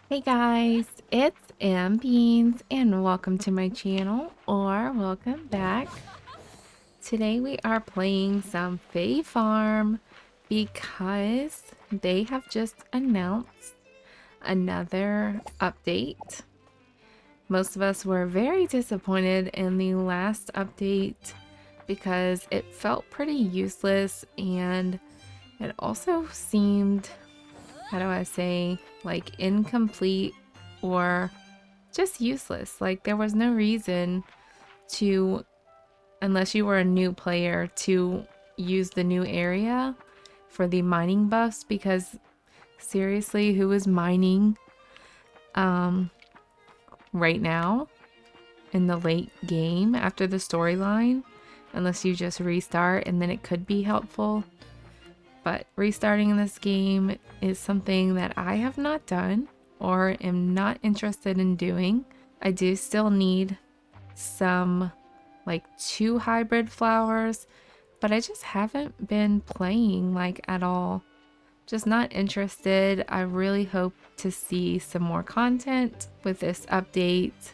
Hey guys, it's Beans and welcome to my channel or welcome back. Today we are playing some FAE Farm because they have just announced another update. Most of us were very disappointed in the last update because it felt pretty useless and it also seemed, how do I say, like incomplete or just useless. Like there was no reason to, unless you were a new player, to use the new area for the mining buffs because seriously, who is mining um right now in the late game after the storyline, unless you just restart, and then it could be helpful. But restarting in this game is something that I have not done or am not interested in doing. I do still need some, like 2 hybrid flowers, but I just haven't been playing like at all. Just not interested. I really hope to see some more content with this update.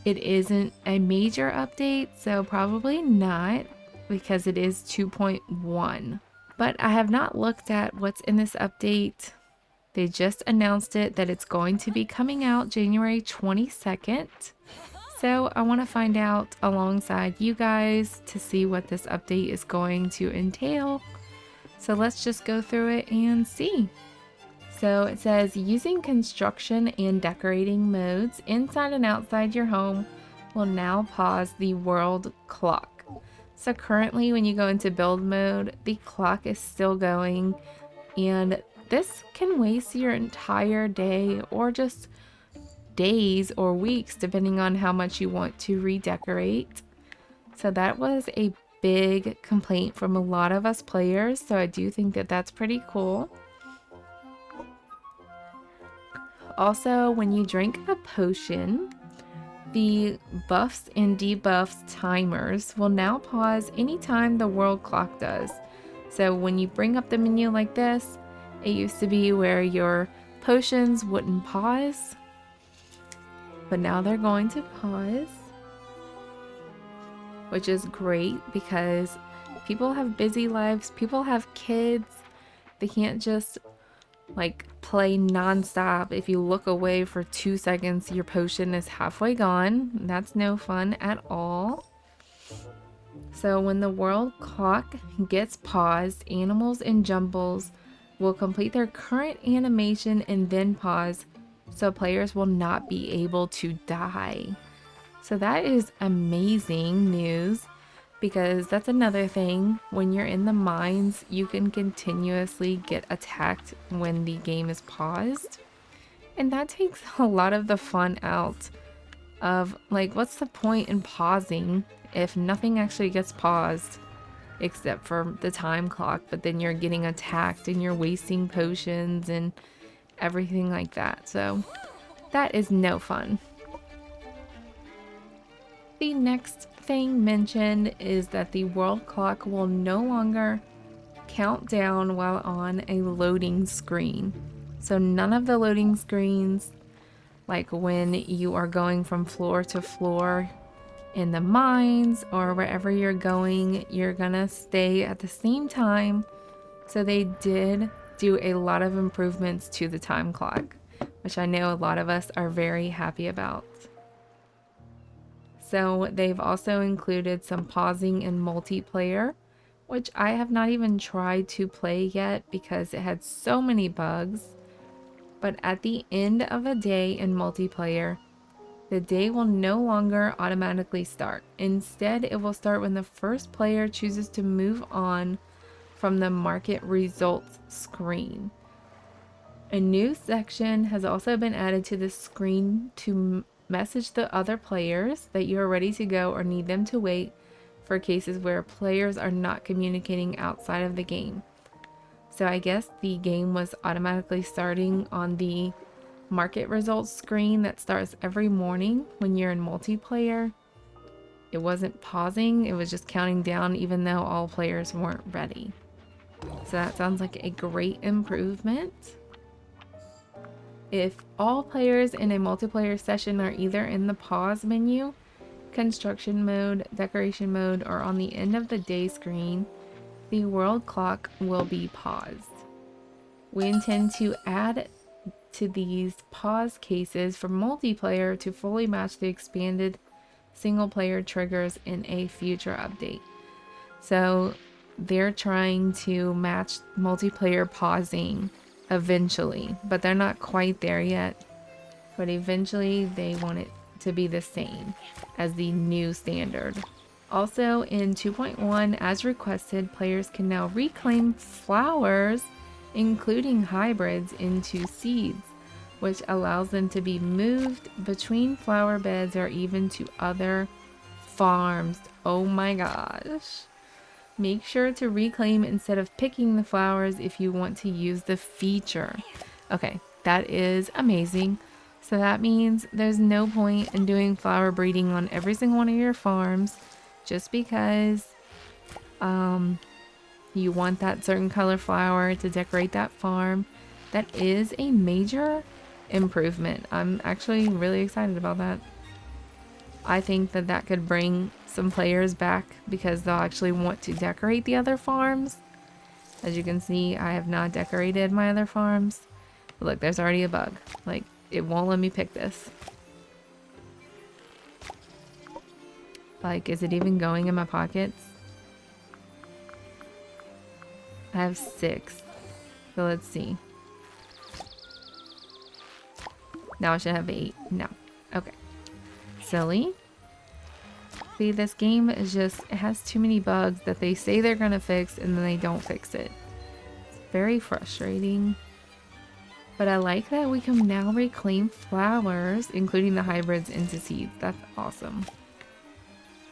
It isn't a major update, so probably not because it is 2.1. But I have not looked at what's in this update. They just announced it that it's going to be coming out January 22nd. So I want to find out alongside you guys to see what this update is going to entail. So let's just go through it and see. So it says using construction and decorating modes inside and outside your home will now pause the world clock. So currently when you go into build mode, the clock is still going, and this can waste your entire day or just days or weeks depending on how much you want to redecorate. So that was a big complaint from a lot of us players, so I do think that that's pretty cool. Also, when you drink a potion, the buffs and debuffs timers will now pause anytime the world clock does. So when you bring up the menu like this, it used to be where your potions wouldn't pause, but now they're going to pause, which is great because people have busy lives, people have kids, they can't just like play non-stop. If you look away for 2 seconds, your potion is halfway gone. That's no fun at all. So when the world clock gets paused, animals and jumbles will complete their current animation and then pause, so players will not be able to die. So that is amazing news, because that's another thing. When you're in the mines, you can continuously get attacked when the game is paused. And that takes a lot of the fun out of, like, what's the point in pausing if nothing actually gets paused except for the time clock, but then you're getting attacked and you're wasting potions and everything like that. So that is no fun. The next thing mentioned is that the world clock will no longer count down while on a loading screen. So none of the loading screens, like when you are going from floor to floor in the mines or wherever you're going, you're gonna stay at the same time. So they did do a lot of improvements to the time clock, which I know a lot of us are very happy about. So they've also included some pausing in multiplayer, which I have not even tried to play yet because it had so many bugs. But at the end of a day in multiplayer, the day will no longer automatically start. Instead, it will start when the first player chooses to move on from the market results screen. A new section has also been added to the screen to message the other players that you are ready to go or need them to wait for cases where players are not communicating outside of the game. So I guess the game was automatically starting on the market results screen that starts every morning when you're in multiplayer. It wasn't pausing, it was just counting down even though all players weren't ready. So that sounds like a great improvement. If all players in a multiplayer session are either in the pause menu, construction mode, decoration mode, or on the end of the day screen, the world clock will be paused. We intend to add to these pause cases for multiplayer to fully match the expanded single player triggers in a future update. So they're trying to match multiplayer pausing eventually, but they're not quite there yet. But eventually they want it to be the same as the new standard. Also in 2.1, as requested, players can now reclaim flowers, including hybrids, into seeds, which allows them to be moved between flower beds or even to other farms. Oh my gosh. Make sure to reclaim instead of picking the flowers if you want to use the feature. Okay, that is amazing. So that means there's no point in doing flower breeding on every single one of your farms just because you want that certain color flower to decorate that farm. That is a major improvement. I'm actually really excited about that. I think that that could bring some players back because they'll actually want to decorate the other farms. As you can see, I have not decorated my other farms. But look, there's already a bug. Like, it won't let me pick this. Like, is it even going in my pockets? I have 6. So let's see. Now I should have 8. No. Okay. Silly. See, this game is just, it has too many bugs that they say they're gonna fix and then they don't fix it. It's very frustrating. But I like that we can now reclaim flowers, including the hybrids, into seeds. That's awesome.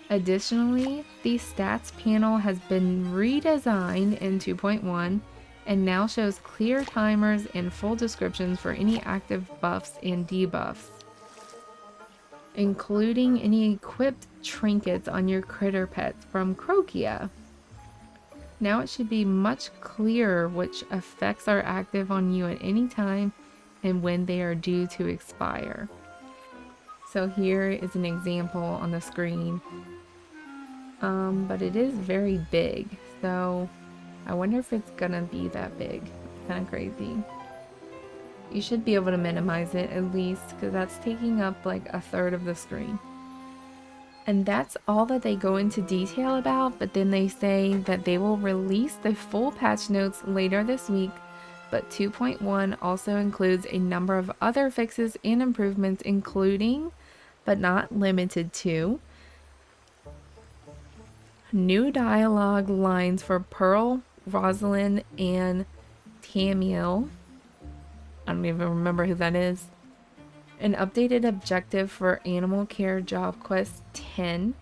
Additionally, the stats panel has been redesigned in 2.1 and now shows clear timers and full descriptions for any active buffs and debuffs, including any equipped trinkets on your critter pets from Croakia. Now it should be much clearer which effects are active on you at any time and when they are due to expire. So here is an example on the screen. But it is very big, so I wonder if it's gonna be that big. Kind of crazy. You should be able to minimize it at least, because that's taking up like a third of the screen. And that's all that they go into detail about, but then they say that they will release the full patch notes later this week. But 2.1 also includes a number of other fixes and improvements, including, but not limited to, new dialogue lines for Pearl, Rosalind, and Tamiel. I don't even remember who that is. An updated objective for Animal Care Job Quest 10,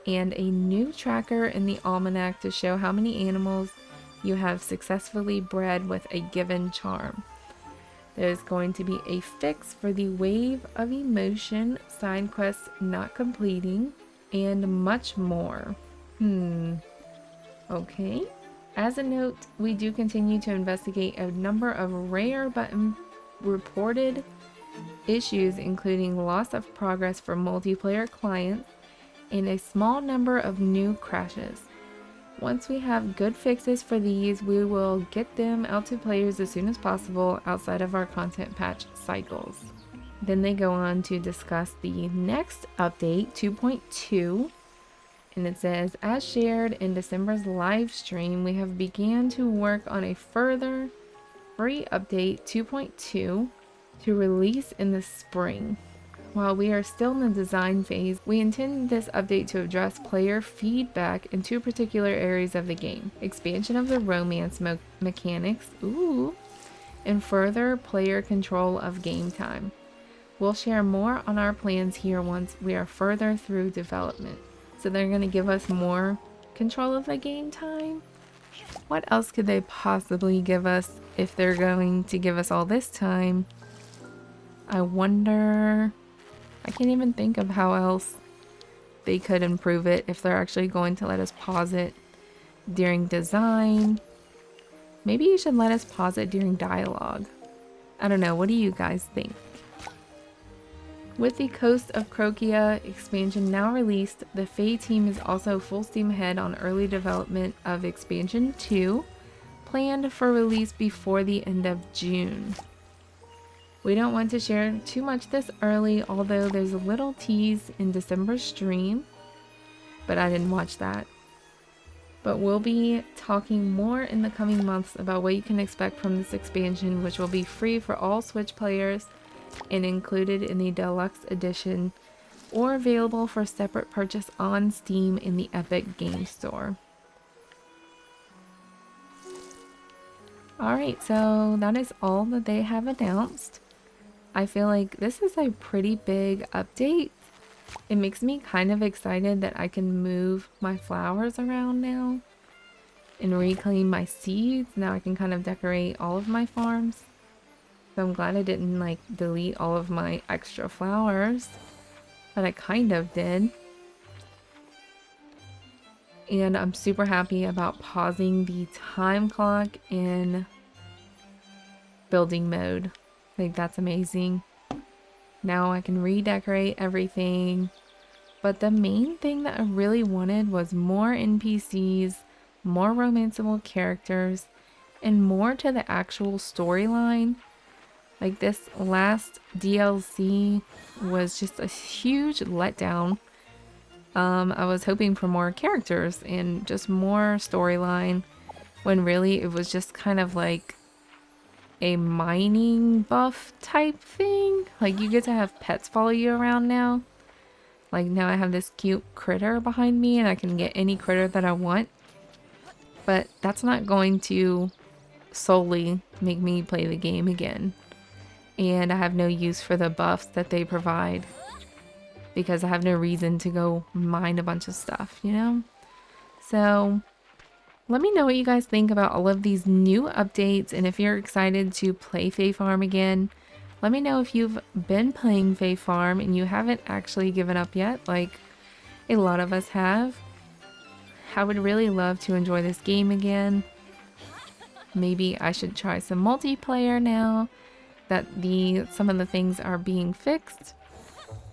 and a new tracker in the almanac to show how many animals you have successfully bred with a given charm. There's going to be a fix for the Wave of Emotion side quests not completing, and much more. Okay. As a note, we do continue to investigate a number of rare but reported issues, including loss of progress for multiplayer clients and a small number of new crashes. Once we have good fixes for these, we will get them out to players as soon as possible outside of our content patch cycles. Then they go on to discuss the next update, 2.2. And it says, as shared in December's live stream, we have began to work on a further free update 2.2 to release in the spring. While we are still in the design phase, we intend this update to address player feedback in 2 particular areas of the game: expansion of the romance mechanics, and further player control of game time. We'll share more on our plans here once we are further through development. So they're going to give us more control of the game time? What else could they possibly give us if they're going to give us all this time? I wonder... I can't even think of how else they could improve it if they're actually going to let us pause it during design. Maybe you should let us pause it during dialogue. I don't know, what do you guys think? With the Coast of Croakia expansion now released, the FAE team is also full steam ahead on early development of expansion 2, planned for release before the end of June. We don't want to share too much this early, although there's a little tease in December's stream, but I didn't watch that. But we'll be talking more in the coming months about what you can expect from this expansion, which will be free for all Switch players and included in the deluxe edition, or available for separate purchase on Steam in the Epic Game Store. Alright, so that is all that they have announced. I feel like this is a pretty big update. It makes me kind of excited that I can move my flowers around now and reclaim my seeds. Now I can kind of decorate all of my farms. So I'm glad I didn't like delete all of my extra flowers, but I kind of did. And I'm super happy about pausing the time clock in building mode. Like, that's amazing. Now I can redecorate everything. But the main thing that I really wanted was more NPCs, more romanceable characters, and more to the actual storyline. Like, this last DLC was just a huge letdown. I was hoping for more characters and just more storyline, when really it was just kind of like a mining buff type thing. Like, you get to have pets follow you around now. Like, now I have this cute critter behind me and I can get any critter that I want. But that's not going to solely make me play the game again. And I have no use for the buffs that they provide, because I have no reason to go mine a bunch of stuff, you know? So let me know what you guys think about all of these new updates, and if you're excited to play FAE Farm again. Let me know if you've been playing FAE Farm and you haven't actually given up yet, like a lot of us have. I would really love to enjoy this game again. Maybe I should try some multiplayer now that some of the things are being fixed.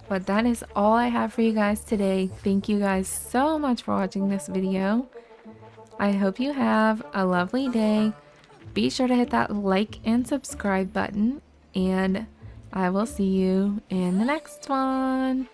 But that is all I have for you guys today. Thank you guys so much for watching this video. I hope you have a lovely day. Be sure to hit that like and subscribe button, and I will see you in the next one.